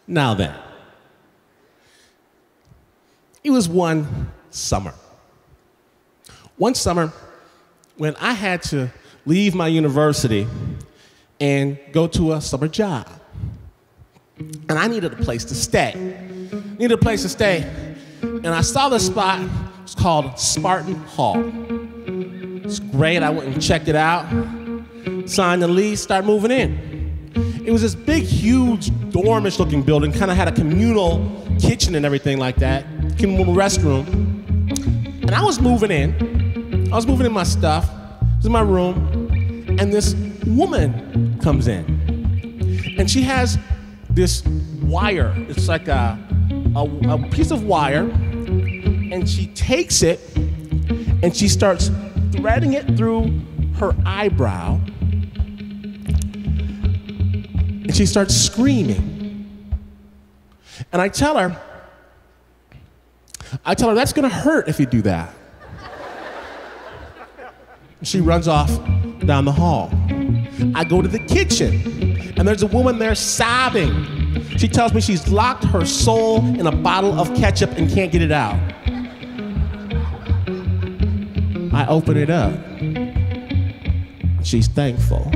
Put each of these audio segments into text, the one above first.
Now then, it was one summer. One summer when I had to leave my university and go to a summer job. And I needed a place to stay. And I saw this spot. It's called Spartan Hall. It's great. I went and checked it out, signed the lease, started moving in. It was this big, huge, dormish looking building, kind of had a communal kitchen and everything like that, communal restroom. And I was moving in. I was moving in my stuff. It was in my room. And this woman comes in. And she has this wire. It's like a piece of wire. And she takes it and she starts threading it through her eyebrow. And she starts screaming. And I tell her, that's gonna hurt if you do that. She runs off down the hall. I go to the kitchen, and there's a woman there sobbing. She tells me she's locked her soul in a bottle of ketchup and can't get it out. I open it up. She's thankful.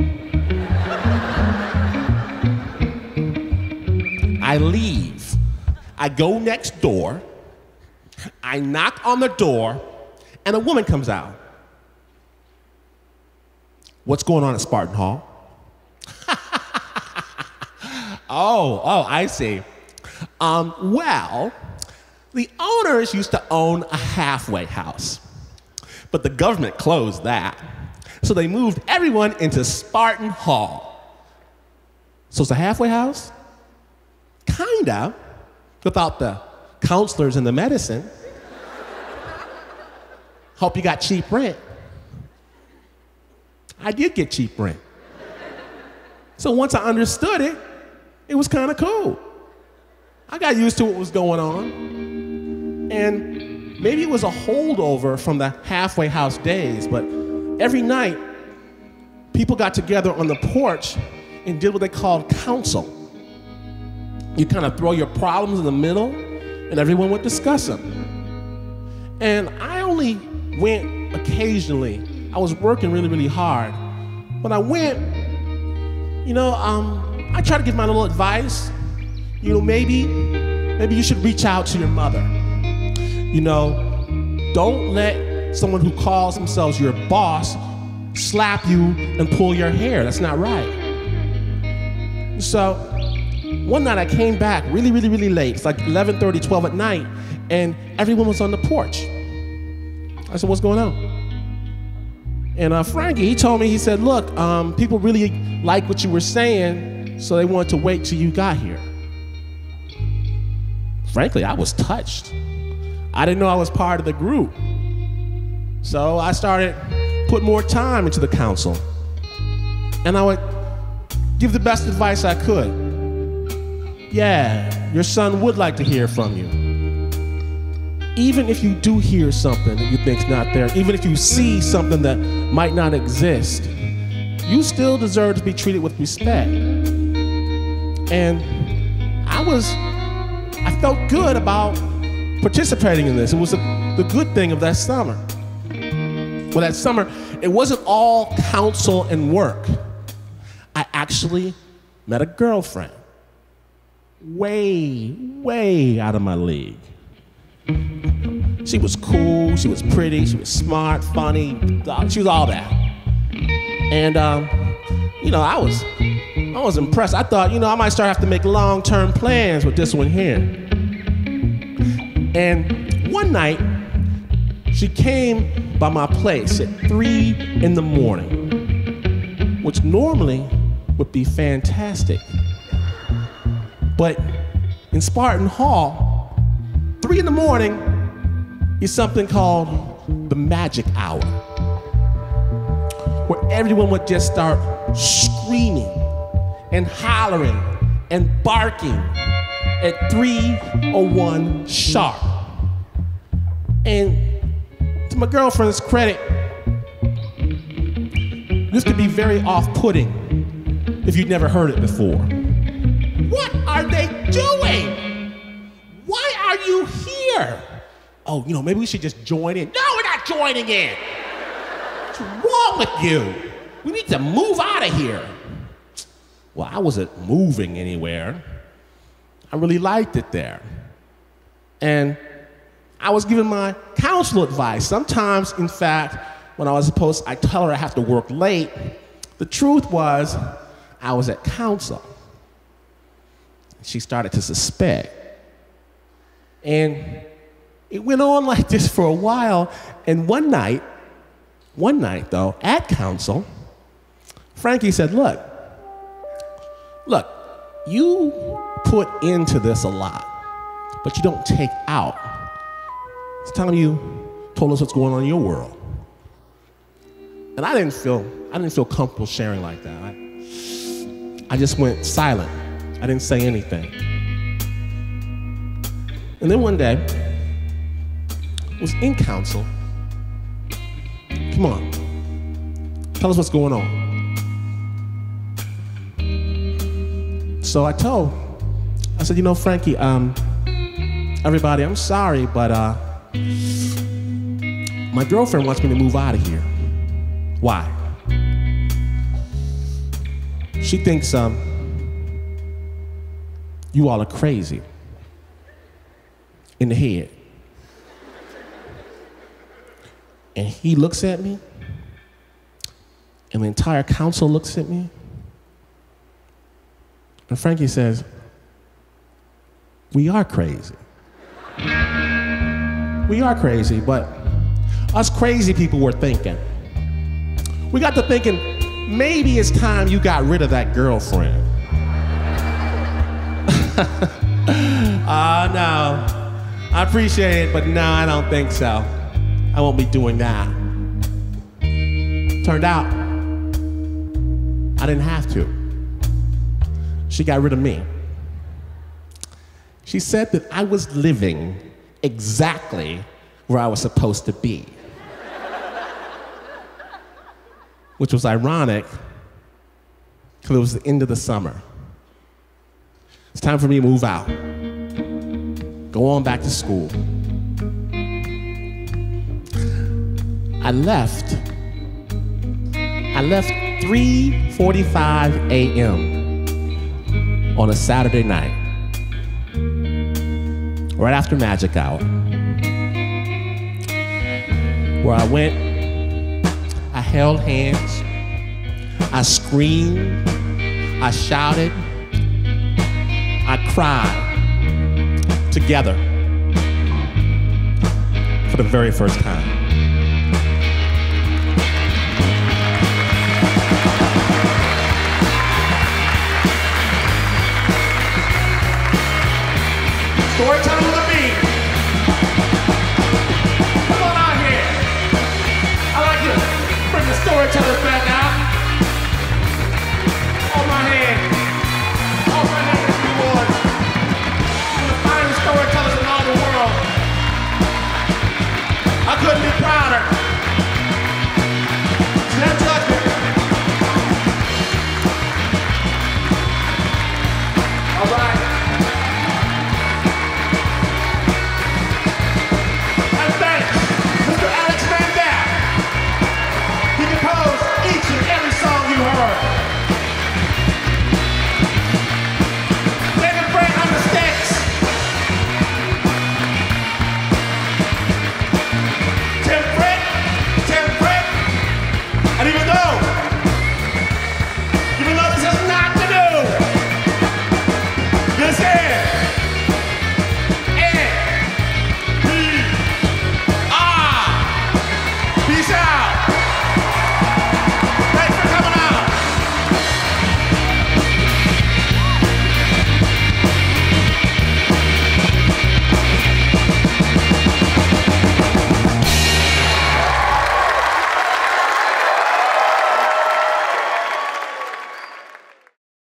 I leave. I go next door. I knock on the door, and a woman comes out. What's going on at Spartan Hall? Oh, I see. Well, the owners used to own a halfway house, but the government closed that. So they moved everyone into Spartan Hall. So it's a halfway house? Kinda, without the counselors and the medicine. Hope you got cheap rent. I did get cheap rent. So once I understood it, it was kind of cool. I got used to what was going on. And maybe it was a holdover from the halfway house days, but every night, people got together on the porch and did what they called counsel. You kind of throw your problems in the middle, and everyone would discuss them. And I only went occasionally. I was working really, really hard. When I went, I tried to give my little advice. Maybe you should reach out to your mother. Don't let someone who calls themselves your boss slap you and pull your hair. That's not right. So one night I came back really, really, really late. It's like 11:30, 12 at night, and everyone was on the porch. I said, what's going on? And Frankie, he told me, he said, look, people really like what you were saying, so they wanted to wait till you got here. Frankly, I was touched. I didn't know I was part of the group. So I started putting more time into the council. And I would give the best advice I could. Yeah, your son would like to hear from you. Even if you do hear something that you think's not there, even if you see something that might not exist, you still deserve to be treated with respect. And I felt good about participating in this. It was the good thing of that summer. Well, that summer, it wasn't all counsel and work. I actually met a girlfriend. Way, way out of my league. She was cool, she was pretty, she was smart, funny, she was all that. And, I was impressed. I thought, I might start having to make long-term plans with this one here. And one night, she came by my place at 3 in the morning, which normally would be fantastic. But in Spartan Hall, 3 in the morning is something called the magic hour, where everyone would just start screaming and hollering and barking at 3:01 sharp. And to my girlfriend's credit, this could be very off-putting if you'd never heard it before. What are they doing? here? Oh, maybe we should just join in. No, we're not joining in. What's wrong with you? We need to move out of here. Well, I wasn't moving anywhere. I really liked it there. And I was giving my counsel advice. Sometimes, in fact, when I tell her I have to work late, the truth was I was at counsel. She started to suspect. And it went on like this for a while. And one night though, at counsel, Frankie said, look, you put into this a lot, but you don't take out. It's time you told us what's going on in your world. And I didn't feel comfortable sharing like that. I just went silent. I didn't say anything. And then one day, I was in counsel. Come on, tell us what's going on. So I said, Frankie, everybody, I'm sorry, but my girlfriend wants me to move out of here. Why? She thinks you all are crazy in the head. And he looks at me, and the entire council looks at me, and Frankie says, we are crazy. We are crazy, but us crazy people were thinking. We got to thinking, maybe it's time you got rid of that girlfriend. No. I appreciate it, but no, I don't think so. I won't be doing that. Turned out, I didn't have to. She got rid of me. She said that I was living exactly where I was supposed to be. Which was ironic, because it was the end of the summer. It's time for me to move out. Go on back to school. I left 3:45 a.m. on a Saturday night, right after magic hour, where I went, I held hands, I screamed, I shouted, I cried together for the very first time.